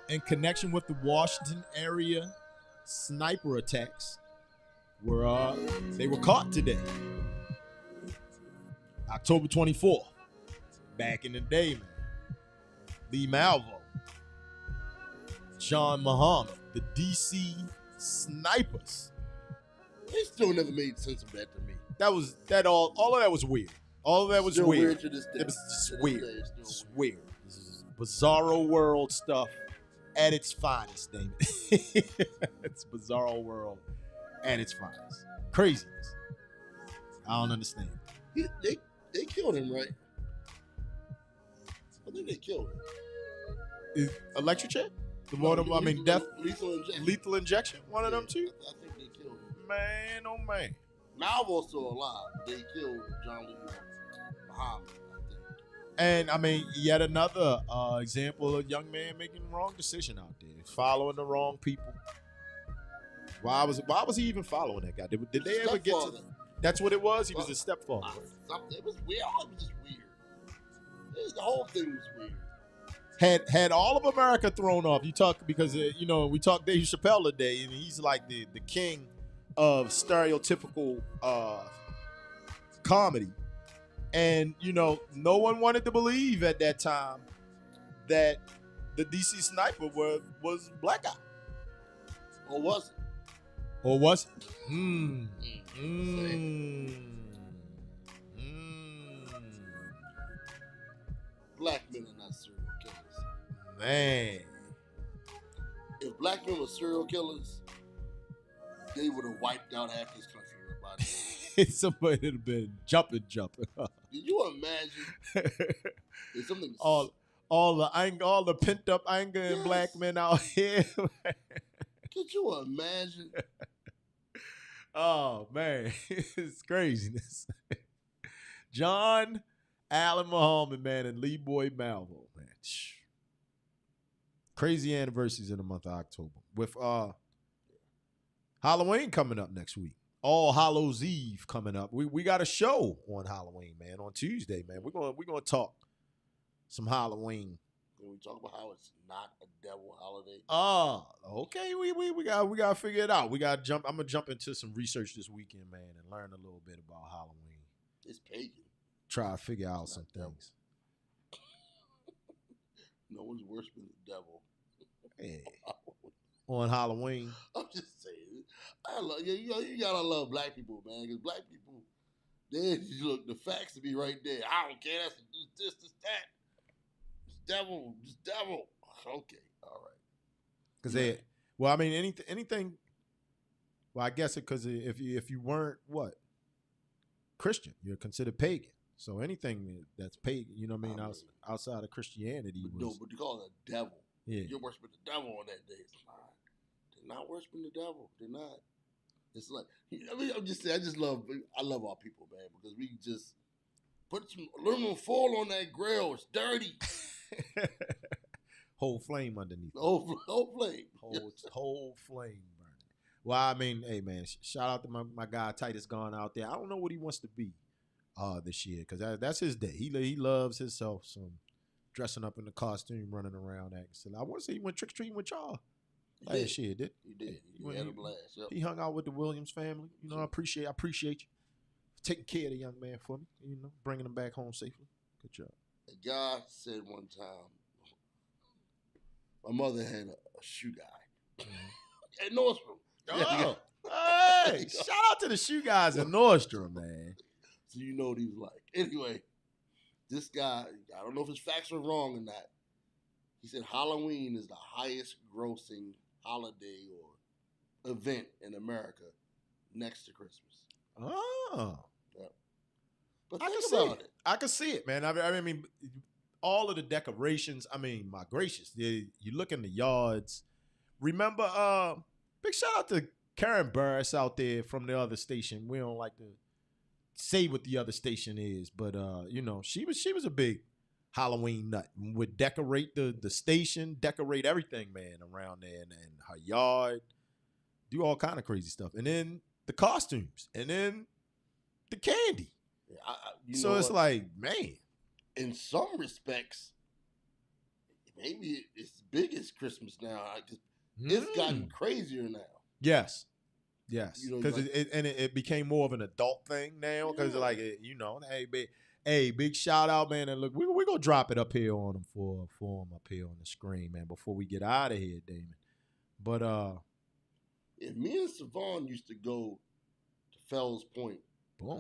in connection with the Washington area sniper attacks, were caught today. October 24th. Back in the day, man. Lee Malvo. John Muhammad, the DC Snipers. They still never made sense of that to me. All of that was weird. All of that was Still weird. to this day. It was just To this weird. day, it's still Just weird. This is bizarro world stuff at its finest, Damon. It's bizarro world at its finest. Craziness. I don't understand. They killed him, right? I think they killed him. Electric chair? The one of, death? Lethal injection. Lethal injection? One of them two? I think they killed him. Man, oh man. Malvo's still alive. They killed John Lee Muhammad, I think. And yet another example of a young man making the wrong decision out there, following the wrong people. Why was he even following that guy? Did they ever get to? That's what it was. He was a stepfather. It was weird. All it was just weird. The whole thing was weird. Had all of America thrown off. You talk because we talked Dave Chappelle today, and he's like the king of stereotypical comedy. And no one wanted to believe at that time that the DC Sniper was a black guy. Or was it? Or was it? Black men are not serial killers. Man. If black men were serial killers, they would have wiped out half this country by now. Somebody would have been jumping. Did you imagine if something all the pent up anger in black men out here? Could you imagine? Oh man, it's craziness. John Allen Muhammad, man, and Lee Boy Malvo, man. Crazy anniversaries in the month of October. With Halloween coming up next week. All Hallows Eve coming up. We got a show on Halloween, man, on Tuesday, man. We're gonna talk some Halloween. Can we talk about how it's not a devil holiday? Okay. We gotta figure it out. I'm gonna jump into some research this weekend, man, and learn a little bit about Halloween. It's pagan. Try to figure out some things. No one's worse than the devil. Hey. On Halloween. I'm just saying. You gotta love black people, man, because black people, look, the facts to be right there. I don't care. That's this, that. Devil. Okay, all right. Because anything. Well, I guess because if you weren't what Christian, you're considered pagan. So anything that's pagan, outside of Christianity. But you call it a devil. Yeah. You're worshiping the devil on that day. They're not worshiping the devil. They're not. It's like I'm just saying. I love our people, man, because we just put some aluminum foil on that grill. It's dirty. Whole flame underneath. Whole flame. Whole flame burning. Well, hey man, shout out to my guy Titus gone out there. I don't know what he wants to be this year because that's his day. He loves himself some dressing up in the costume, running around acting. So I want to say he went trick or treating with y'all. Last year, did he did? He had a blast. Yep. He hung out with the Williams family. I appreciate you taking care of the young man for me. Bringing him back home safely. Good job. A guy said one time, my mother had a shoe guy at Nordstrom. Oh, hey! Shout out to the shoe guys at Nordstrom, man. So you know what he was like. Anyway, this guy, I don't know if his facts are wrong or not. He said Halloween is the highest grossing holiday or event in America next to Christmas. Oh. Yeah. But think about it. I can see it, man. I mean, all of the decorations, my gracious. You look in the yards. Remember, big shout out to Karen Burris out there from the other station. We don't like to say what the other station is, but she was a big Halloween nut. Would decorate the station, decorate everything, man, around there, and her yard, do all kind of crazy stuff, and then the costumes, and then the candy. Yeah, so it's like, man, in some respects, maybe it's as big as Christmas now. It's gotten crazier now. Yes. Because it became more of an adult thing now. Because hey, Hey, big shout out, man. And look, we're going to drop it up here on them for them up here on the screen, man, before we get out of here, Damon. But, if me and Savon used to go to Fells Point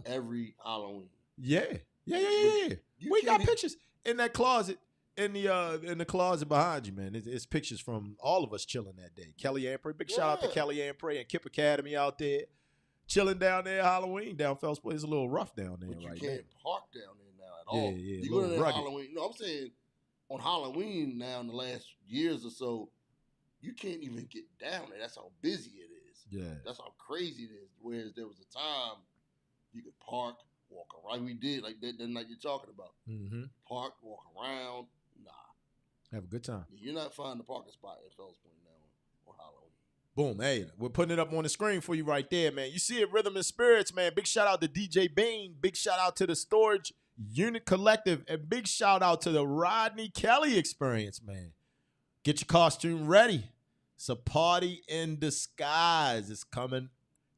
every Halloween. Yeah. We got pictures in that closet, in the closet behind you, man. It's pictures from all of us chilling that day. Kelly Ann Prey. Big shout out to Kelly Ann Prey and Kip Academy out there. Chilling down there Halloween down Fells Point. It's a little rough down there right now. You can't park down there now at all. Yeah, you go to that Halloween. No, I'm saying on Halloween now in the last years or so, you can't even get down there. That's how busy it is. Yeah. That's how crazy it is. Whereas there was a time you could park, walk around. Like we did, like that night you're talking about. Mm-hmm. Park, walk around. Nah. Have a good time. You're not finding a parking spot at Fells Point now on Halloween. Boom. Hey, we're putting it up on the screen for you right there, man. You see it, Rhythm and Spirits, man. Big shout out to DJ Bean. Big shout out to the Storage Unit Collective. And big shout out to the Rodney Kelly Experience, man. Get your costume ready. It's a party in disguise. It's coming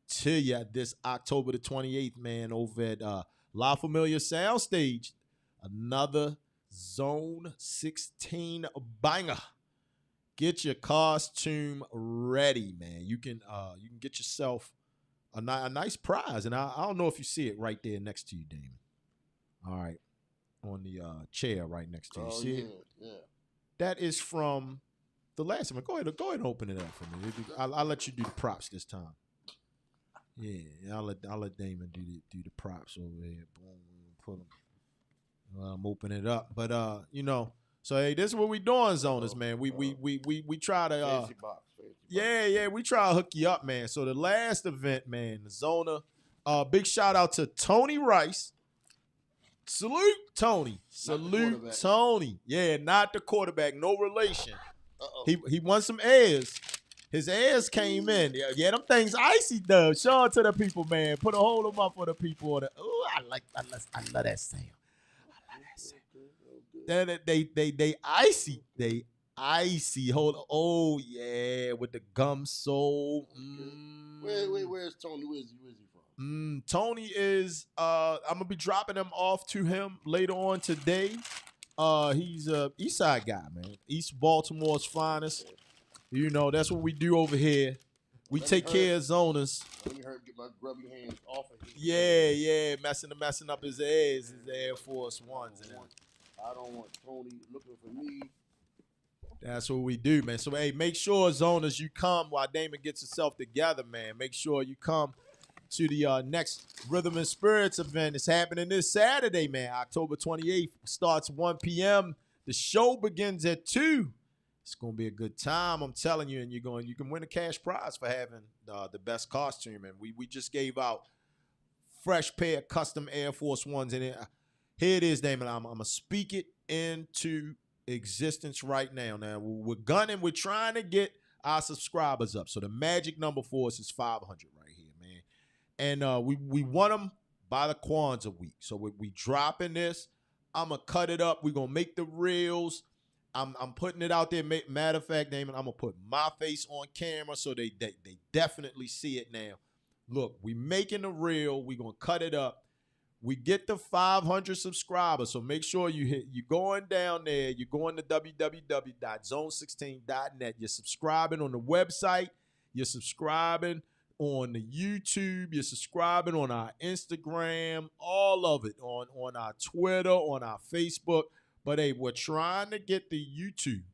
to you this October the 28th, man, over at La Familia Soundstage. Another Zone 16 banger. Get your costume ready, man. You can get yourself a nice prize. And I don't know if you see it right there next to you, Damon. All right. On the chair right next to you. See it? Yeah. That is from the last one. Go ahead and open it up for me. I'll let you do the props this time. Yeah, I'll let Damon do the props over here. Boom, put them. I'm opening it up, but so hey, this is what we doing, zoners, man. We try to fancy box. Yeah, we try to hook you up, man. So the last event, man, the Zona. Big shout out to Tony Rice. Salute Tony. Salute Tony. Yeah, not the quarterback. No relation. He won some airs. His airs came in. Yeah, them things icy though. Show it to the people, man. Put a hold of them up for the people. Oh, I love that sound. Then they icy. They icy. Hold on. Oh yeah, with the gum sole. Where's Tony? Where's he from? Tony is I'm gonna be dropping him off to him later on today. He's a East Side guy, man. East Baltimore's finest. You know, that's what we do over here. We take care of zoners. Let me get my grubby hands off of him. Yeah, messing up his Air Force Ones. I don't want Tony looking for me. That's what we do, man. So, hey, make sure, zoners, you come while Damon gets himself together, man. Make sure you come to the next Rhythm and Spirits event. It's happening this Saturday, man. October 28th. Starts 1 p.m. The show begins at 2. It's going to be a good time, I'm telling you, and you can win a cash prize for having the best costume. And we just gave out fresh pair of custom Air Force Ones. And here it is, Damon. I'm going to speak it into existence right now. Now, we're trying to get our subscribers up. So the magic number for us is 500 right here, man. And we won them by the Kwanzaa week. So we dropping this. I'm going to cut it up. We're going to make the reels. I'm putting it out there. Matter of fact, Damon, I'm going to put my face on camera so they definitely see it now. Look, we making the reel. We're going to cut it up. We get the 500 subscribers, so make sure you're going down there. You're going to www.zone16.net. You're subscribing on the website. You're subscribing on the YouTube. You're subscribing on our Instagram. All of it on our Twitter, on our Facebook. But, hey, we're trying to get the YouTube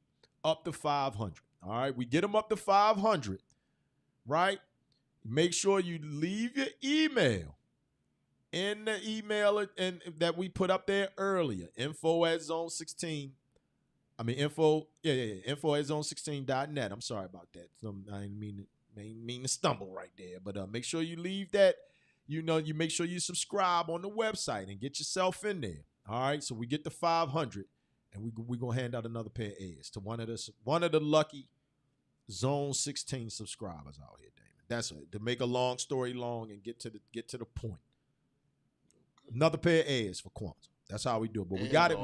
up to 500. All right? We get them up to 500, right? Make sure you leave your email in the email that we put up there earlier. Info at zone16. Info at zone16.net. I'm sorry about that. I didn't mean to stumble right there. But make sure you leave that. You make sure you subscribe on the website and get yourself in there. All right, so we get to 500, and we're going to hand out another pair of A's to one of the lucky Zone 16 subscribers out here, Damon. That's it. To make a long story long and get to the point. Another pair of A's for Kwanzaa. That's how we do it. But we got it.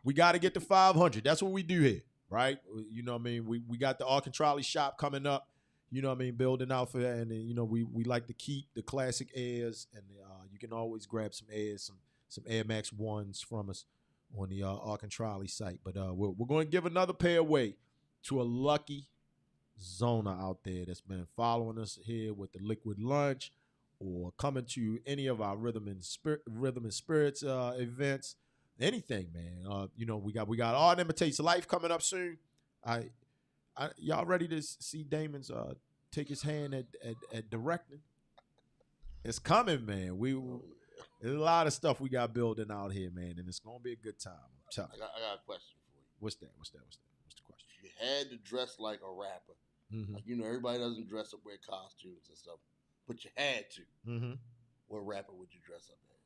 We got to get to 500. That's what we do here, right? You know what I mean? We got the Arkentrolli shop coming up. You know what I mean? Building out for that. And then, we like to keep the classic Airs. And you can always grab some Airs, some Air Max 1s from us on the Arkentrolly site. But we're going to give another pair away to a lucky zoner out there that's been following us here with the Liquid Lunch or coming to any of our Rhythm and Spirits events. Anything, man. We got Art Imitates Life coming up soon. Y'all ready to see Damon's take his hand at directing? It's coming, man. There's a lot of stuff we got building out here, man, and it's gonna be a good time. I'm telling you. I got a question for you. What's the question? You had to dress like a rapper. Mm-hmm. Like, everybody doesn't dress up, wear costumes and stuff, but you had to. Mm-hmm. What rapper would you dress up as?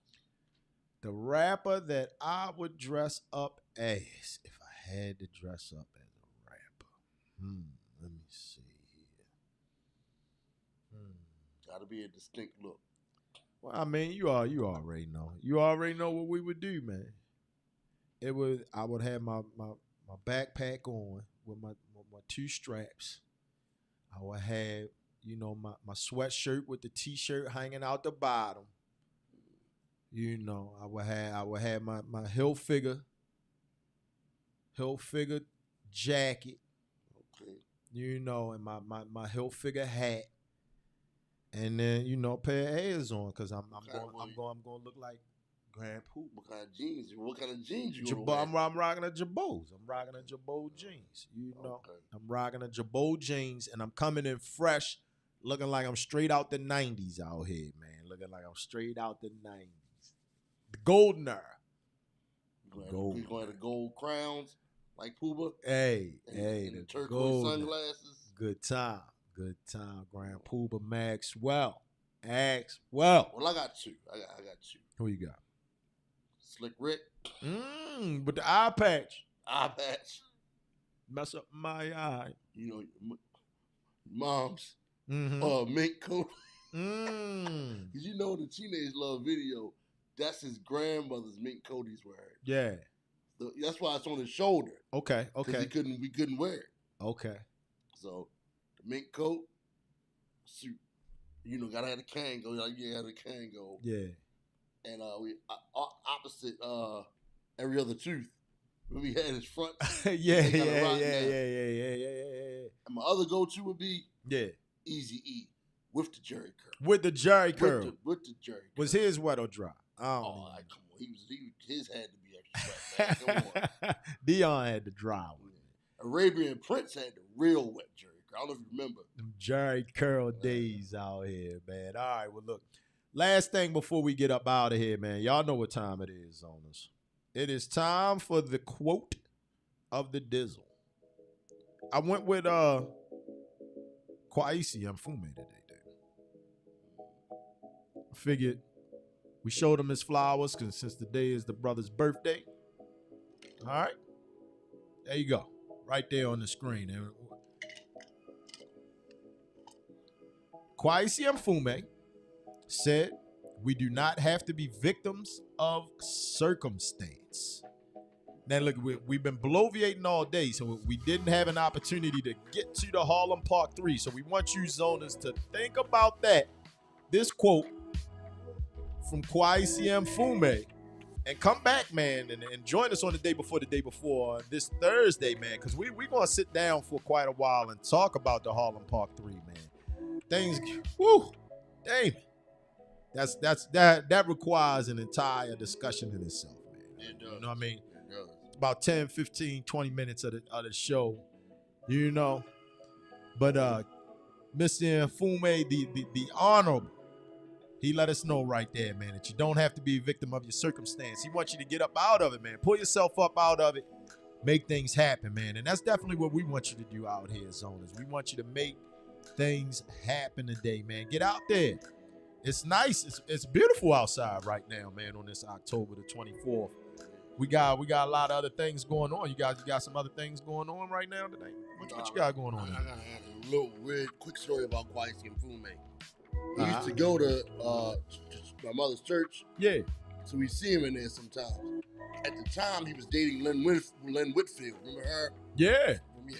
The rapper that I would dress up as, if I had to dress up as a rapper. Let me see here. Gotta be a distinct look. Well, I mean, you already know. You already know what we would do, man. I would have my backpack on with my 2 straps. I would have, my sweatshirt with the t-shirt hanging out the bottom. I would have my hill figure jacket. Okay. And my hill figure hat. And then, a pair of Airs on, because I'm going to look like Grand Poop. What kind of jeans you gonna wear? I'm rocking a Jabos. I'm rocking a Jabot jeans. Okay. I'm rocking a Jabot jeans, and I'm coming in fresh, looking like I'm straight out the 90s out here, man. Looking like I'm straight out the 90s. The golden era. You going to the gold crowns like Pooba? Hey, and the turquoise sunglasses. Good time. Grand Pooba Maxwell. Well, I got 2. I got 2. Who you got? Slick Rick. With the eye patch. Mess up my eye. Mom's mink coat. Because the Teenage Love video, that's his grandmother's mink coat he's wearing. Yeah. That's why it's on his shoulder. Okay. We couldn't wear it. Okay. So the mink coat, suit. Gotta have the Kango. Have the Kango. Yeah. And we opposite Every Other Tooth. When we had his front. Yeah. And my other go-to would be Eazy-E with the jerry curl. With the jerry curl. With the jerry curl. Was his wet or dry? Come on. His had to be extra wet. Man. Come on. Dion had the dry one. Arabian Prince had the real wet jerry curl. I don't know if you remember. Them jerry curl days out here, man. All right, well, look. Last thing before we get up out of here, man. Y'all know what time it is, zoners. It is time for the quote of the Dizzle. I went with Ticia Samuel today. I figured we showed him his flowers since today is the brother's birthday. All right. There you go. Right there on the screen. Ticia Samuel said, "We do not have to be victims of circumstance." Now, look, we've been bloviating all day, so we didn't have an opportunity to get to the Harlem Park 3. So we want you zoners to think about that. This quote from Ticia Samuel, and come back, man, and join us on the day before this Thursday, man, because we're going to sit down for quite a while and talk about the Harlem Park 3, man. Things, damn. That requires an entire discussion in itself, man. It does. You know what I mean? It does. About 10, 15, 20 minutes of the show, But Mr. Fume, the honorable, he let us know right there, man, that you don't have to be a victim of your circumstance. He wants you to get up out of it, man. Pull yourself up out of it. Make things happen, man. And that's definitely what we want you to do out here, zoners. We want you to make things happen today, man. Get out there. It's nice. It's beautiful outside right now, man, on this October the 24th. We got a lot of other things going on. You got some other things going on right now today? What you got going on? I got a little weird quick story about Ticia Samuel. We used to go to my mother's church. Yeah. So we see him in there sometimes. At the time, he was dating Lynn Whitfield. Remember her? Yeah. Yeah.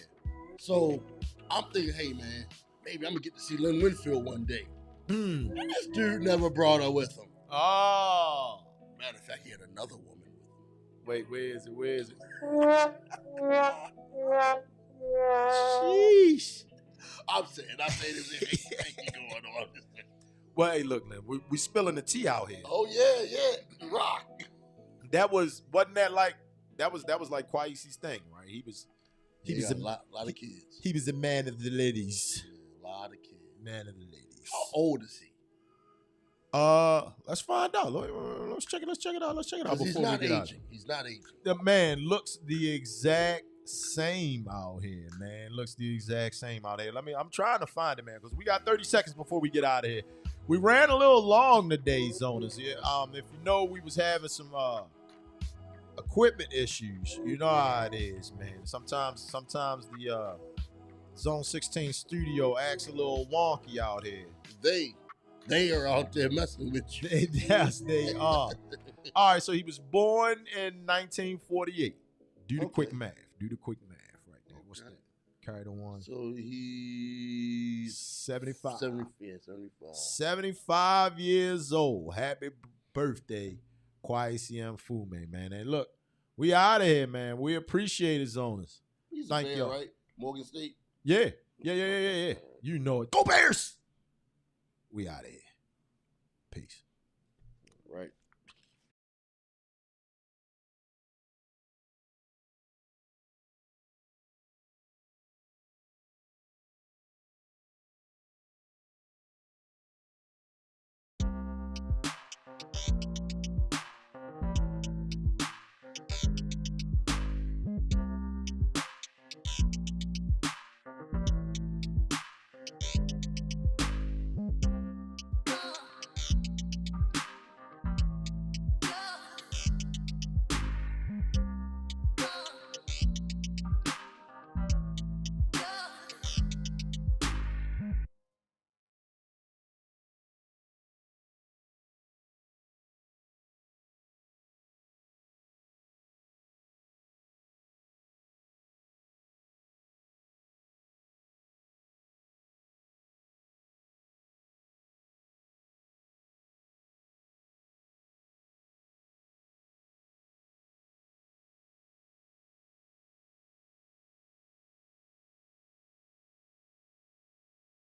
So I'm thinking, hey, man, maybe I'm going to get to see Lynn Whitfield one day. And this dude never brought her with him. Oh. Matter of fact, he had another woman with him. Wait, where is it? Where is it? Sheesh. I'm saying this ain't going on. Well, hey, look, man, we spilling the tea out here. Oh yeah, rock. Wasn't that like Kwesi's thing, right? He was a lot of kids. He was a man of the ladies. Yeah, a lot of kids. Man of the ladies. How old is he? Let's find out. Let's check it out. He's not aging. He's not aging. The man looks the exact same out here, man. Looks the exact same out here. I'm trying to find it, man, because we got 30 seconds before we get out of here. We ran a little long today, Zoners. Yeah. If you know, we was having some equipment issues. You know how it is, man. Sometimes the Zone 16 studio acts a little wonky out here. They are out there messing with you. Yes, they are. All right, so he was born in 1948. Do the quick math. Right there. What's that? Carry the one. So he's 75. 75. 75 years old. Happy birthday, Kwesi Mfume, man. And look, we out of here, man. We appreciate his owners. He's a fan, right? Morgan State? Yeah. You know it. Go Bears! We out of here. Peace. Right.